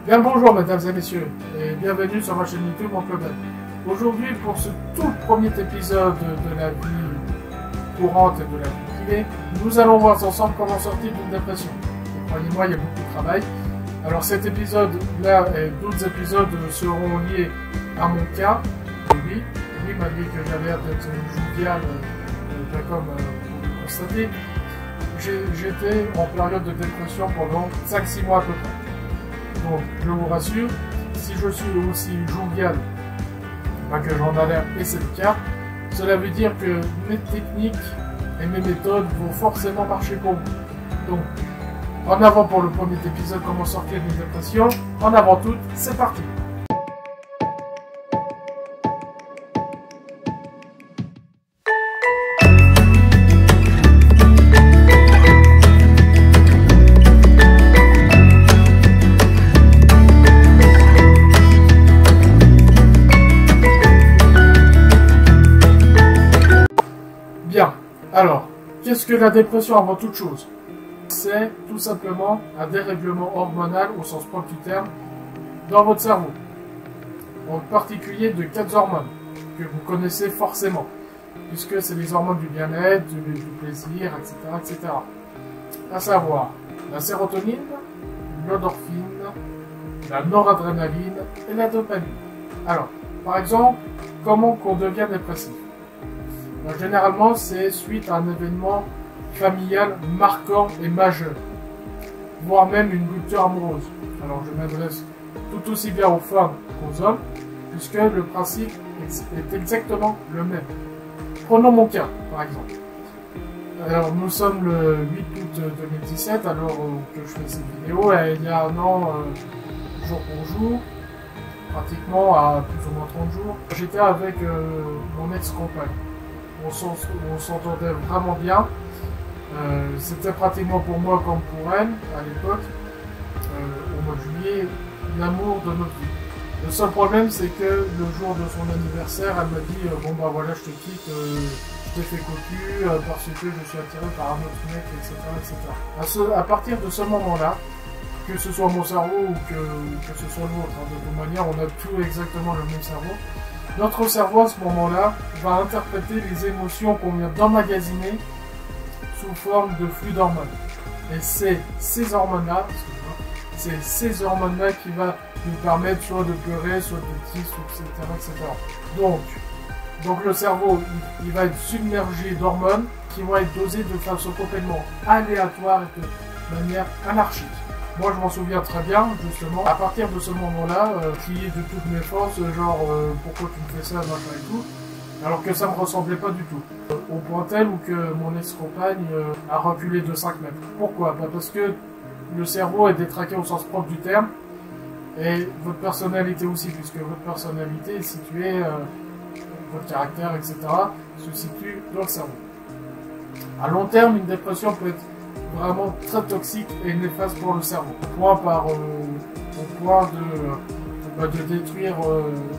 Bien le bonjour mesdames et messieurs, et bienvenue sur ma chaîne YouTube Mon Club. Aujourd'hui, pour ce tout premier épisode de la vie courante et de la vie privée, nous allons voir ensemble comment sortir d'une dépression. Croyez-moi, il y a beaucoup de travail. Alors cet épisode-là et d'autres épisodes seront liés à mon cas. Oui, malgré que j'avais l'air d'être jovial, comme vous le constatez, j'étais en période de dépression pendant 5-6 mois à peu près. Donc, je vous rassure, si je suis aussi jovial que j'en ai l'air, et c'est le cas, cela veut dire que mes techniques et mes méthodes vont forcément marcher pour vous. Donc, en avant pour le premier épisode, comment sortir d'une dépression. En avant tout, c'est parti. Bien, alors, qu'est-ce que la dépression avant toute chose? C'est tout simplement un dérèglement hormonal au sens propre du terme dans votre cerveau. En particulier de 4 hormones que vous connaissez forcément, puisque c'est les hormones du bien-être, du plaisir, etc., etc. À savoir la sérotonine, l'endorphine, la noradrénaline et la dopamine. Alors, par exemple, comment qu'on devient dépressif? Alors, généralement, c'est suite à un événement familial marquant et majeur, voire même une rupture amoureuse. Alors, je m'adresse tout aussi bien aux femmes qu'aux hommes, puisque le principe est exactement le même. Prenons mon cas, par exemple. Alors, nous sommes le 8 août 2017, alors que je fais cette vidéo, et il y a un an, jour pour jour, pratiquement à plus ou moins 30 jours, j'étais avec mon ex-compagne. On s'entendait vraiment bien. C'était pratiquement pour moi comme pour elle à l'époque, au mois de juillet, l'amour de notre vie. Le seul problème, c'est que le jour de son anniversaire, elle m'a dit bon bah voilà, je te quitte, je t'ai fait cocu parce que je suis attiré par un autre mec, etc. etc. À partir de ce moment-là, que ce soit mon cerveau ou que ce soit l'autre, de toute manière, on a tout exactement le même cerveau. Notre cerveau, à ce moment-là, va interpréter les émotions qu'on vient d'emmagasiner sous forme de flux d'hormones. Et c'est ces hormones-là, qui va nous permettre soit de pleurer, soit de tisser, etc. Donc le cerveau, il va être submergé d'hormones qui vont être dosées de façon complètement aléatoire et de manière anarchique. Moi, je m'en souviens très bien, justement, à partir de ce moment-là, crier de toutes mes forces, genre pourquoi tu me fais ça, machin et tout, alors que ça me ressemblait pas du tout. Au point tel où que mon ex-compagne a reculé de 5 mètres. Pourquoi? Parce que le cerveau est détraqué au sens propre du terme, et votre personnalité aussi, puisque votre personnalité est située, votre caractère, etc., se situe dans le cerveau. À long terme, une dépression peut être vraiment très toxique et néfaste pour le cerveau, au point de détruire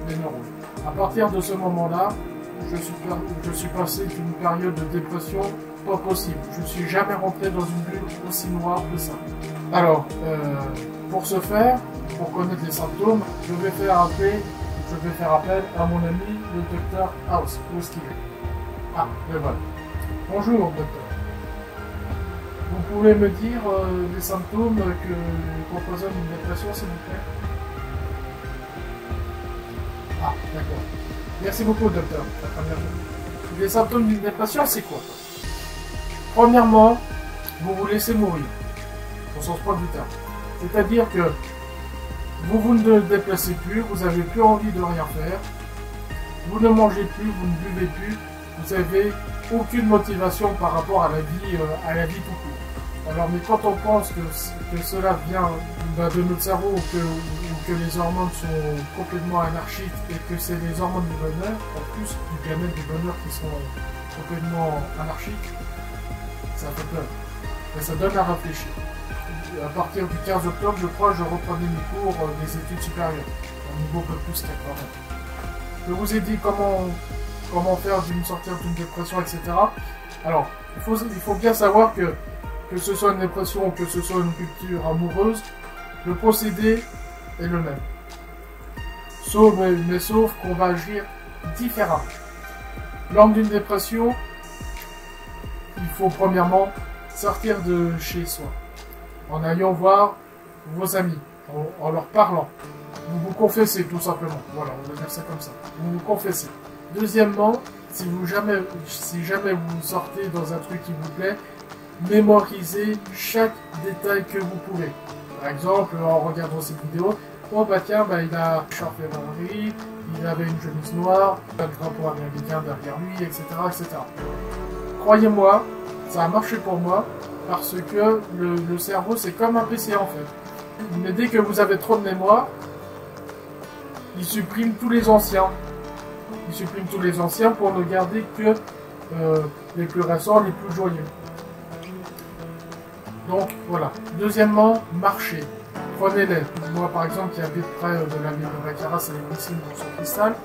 les neurones. À partir de ce moment-là, je suis passé d'une période de dépression pas possible. Je ne suis jamais rentré dans une bulle aussi noire que ça. Alors, pour ce faire, pour connaître les symptômes, je vais faire appel à mon ami, le docteur House. Où est-ce qu'il est? Ah, le voilà. Bonjour, docteur. Vous pouvez me dire les symptômes que composent une dépression, s'il vous plaît? Ah, d'accord. Merci beaucoup, docteur. Les symptômes d'une dépression, c'est quoi? Premièrement, vous vous laissez mourir, au sens propre du terme. C'est-à-dire que vous ne déplacez plus, vous n'avez plus envie de rien faire, vous ne mangez plus, vous ne buvez plus, vous n'avez aucune motivation par rapport à la vie tout court. Alors, mais quand on pense que cela vient de notre cerveau ou que les hormones sont complètement anarchiques et que c'est les hormones du bonheur, en plus du bien-être du bonheur qui sont complètement anarchiques, ça fait peur. Et ça donne à réfléchir. À partir du 15 octobre, je crois, je reprenais mes cours des études supérieures, à un niveau un peu plus qu'à. Je vous ai dit comment faire sortir d'une dépression, etc. Alors, il faut bien savoir que ce soit une dépression ou que ce soit une rupture amoureuse, le procédé est le même. Sauf qu'on va agir différemment. Lors d'une dépression, il faut premièrement sortir de chez soi, en allant voir vos amis, en leur parlant. Vous vous confessez tout simplement. Voilà, on va dire ça comme ça. Vous vous confessez. Deuxièmement, si jamais vous sortez dans un truc qui vous plaît, mémorisez chaque détail que vous pouvez. Par exemple, en regardant cette vidéo, oh bah tiens, bah, il a Charles Ferrari, il avait une chemise noire, un drapeau américain derrière lui, etc., etc. Croyez-moi, ça a marché pour moi, parce que le cerveau, c'est comme un PC en fait. Mais dès que vous avez trop de mémoire, il supprime tous les anciens. Il supprime tous les anciens pour ne garder que les plus récents, les plus joyeux. Donc voilà. Deuxièmement, marchez. Prenez-les. Moi par exemple qui habite près de la ville de Vacaras et les piscines pour son cristal,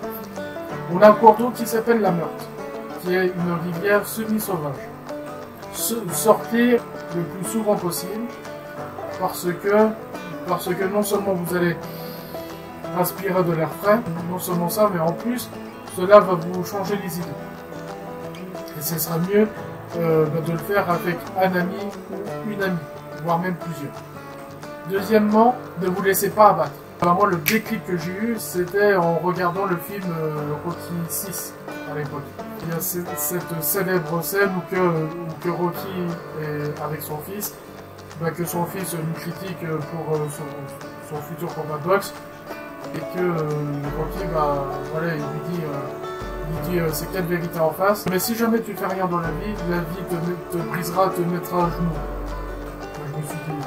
on a un cours d'eau qui s'appelle la Meurthe, qui est une rivière semi-sauvage. Sortez le plus souvent possible parce que non seulement vous allez inspirer de l'air frais, non seulement ça, mais en plus cela va vous changer les idées. Et ce sera mieux de le faire avec un ami ou une amie, voire même plusieurs. Deuxièmement, ne vous laissez pas abattre. Alors moi, le déclic que j'ai eu, c'était en regardant le film Rocky 6 à l'époque. Il y a cette célèbre scène où que Rocky est avec son fils, que son fils lui critique pour son futur combat de boxe, et que Rocky, voilà, il lui dit c'est quelle vérité en face. Mais si jamais tu fais rien dans la vie te brisera, te mettra à genoux. Moi, je me suis dit,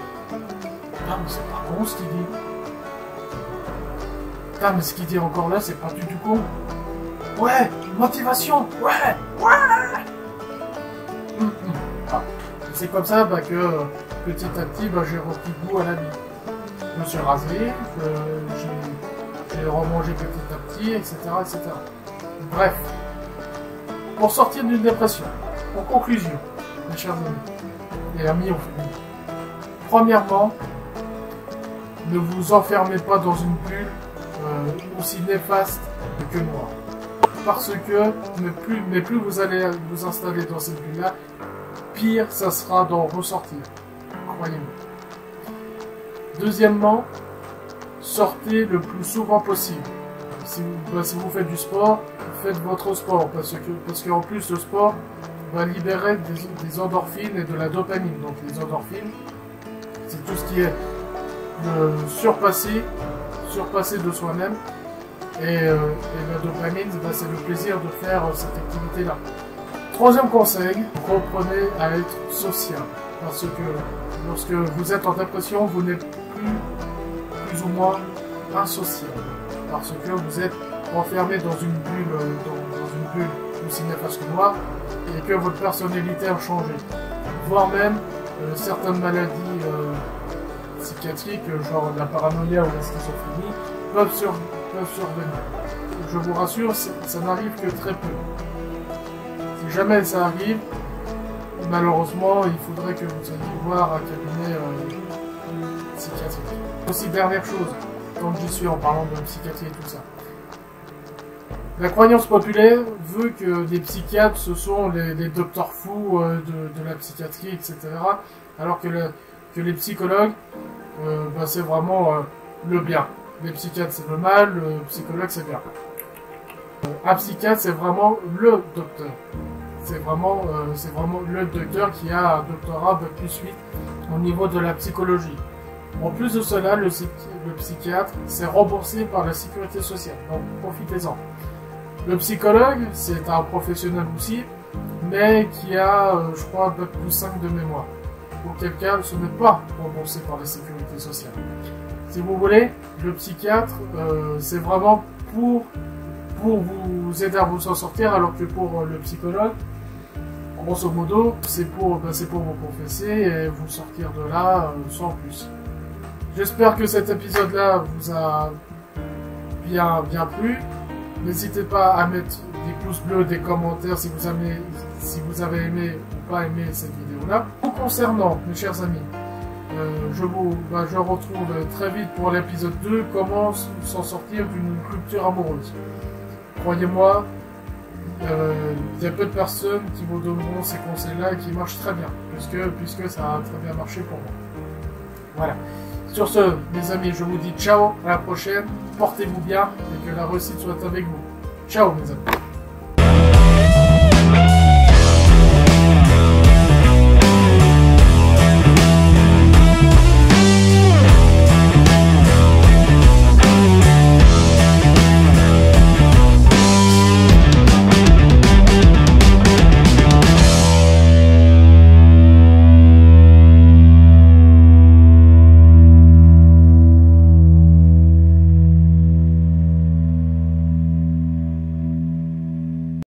ah mais c'est pas bon ce qu'il dit. Ah mais ce qu'il dit encore là, c'est pas du tout con. Ouais, motivation, ouais. Ah. C'est comme ça que petit à petit j'ai repris goût à la vie. Je me suis rasé, j'ai remangé petit à petit, etc., etc. Bref, pour sortir d'une dépression, en conclusion, mes chers amis et amis au féminin, premièrement, ne vous enfermez pas dans une bulle aussi néfaste que moi. Parce que plus vous allez vous installer dans cette bulle-là, pire ça sera d'en ressortir. Croyez-moi. Deuxièmement, sortez le plus souvent possible. Si vous faites du sport, faites votre sport. Parce qu'en plus, le sport va libérer des endorphines et de la dopamine. Donc les endorphines, c'est tout ce qui est surpassé de soi-même. Et la dopamine, c'est le plaisir de faire cette activité-là. Troisième conseil, reprenez à être social. Parce que lorsque vous êtes en dépression, vous n'êtes plus ou moins insociable. Parce que vous êtes enfermé dans une bulle aussi néfaste que moi, et que votre personnalité a changé. Voire même certaines maladies psychiatriques, genre la paranoïa ou la schizophrénie, peuvent survenir. Je vous rassure, ça n'arrive que très peu. Si jamais ça arrive, malheureusement, il faudrait que vous alliez voir un cabinet psychiatrique. Aussi, dernière chose, tant que j'y suis en parlant de psychiatrie et tout ça. La croyance populaire veut que les psychiatres, ce sont les docteurs fous de la psychiatrie, etc. Alors que les psychologues, c'est vraiment le bien. Les psychiatres, c'est le mal, le psychologue, c'est bien. Un psychiatre, c'est vraiment le docteur. C'est vraiment le docteur qui a un doctorat +8 au niveau de la psychologie. En plus de cela, le psychiatre, c'est remboursé par la sécurité sociale. Donc, profitez-en. Le psychologue, c'est un professionnel aussi, mais qui a, je crois, +5 de mémoire. Auquel cas, ce n'est pas remboursé par la sécurité sociale. Si vous voulez, le psychiatre, c'est vraiment pour vous aider à vous en sortir, alors que pour le psychologue, grosso modo, c'est pour vous confesser et vous sortir de là sans plus. J'espère que cet épisode-là vous a bien plu. N'hésitez pas à mettre des pouces bleus, des commentaires si vous avez aimé ou pas aimé cette vidéo-là. Concernant, mes chers amis, je retrouve très vite pour l'épisode 2 comment s'en sortir d'une rupture amoureuse. Croyez-moi, il y a peu de personnes qui vous donneront ces conseils-là qui marchent très bien, puisque ça a très bien marché pour moi. Voilà. Sur ce, mes amis, je vous dis ciao, à la prochaine, portez-vous bien et que la réussite soit avec vous. Ciao, mes amis.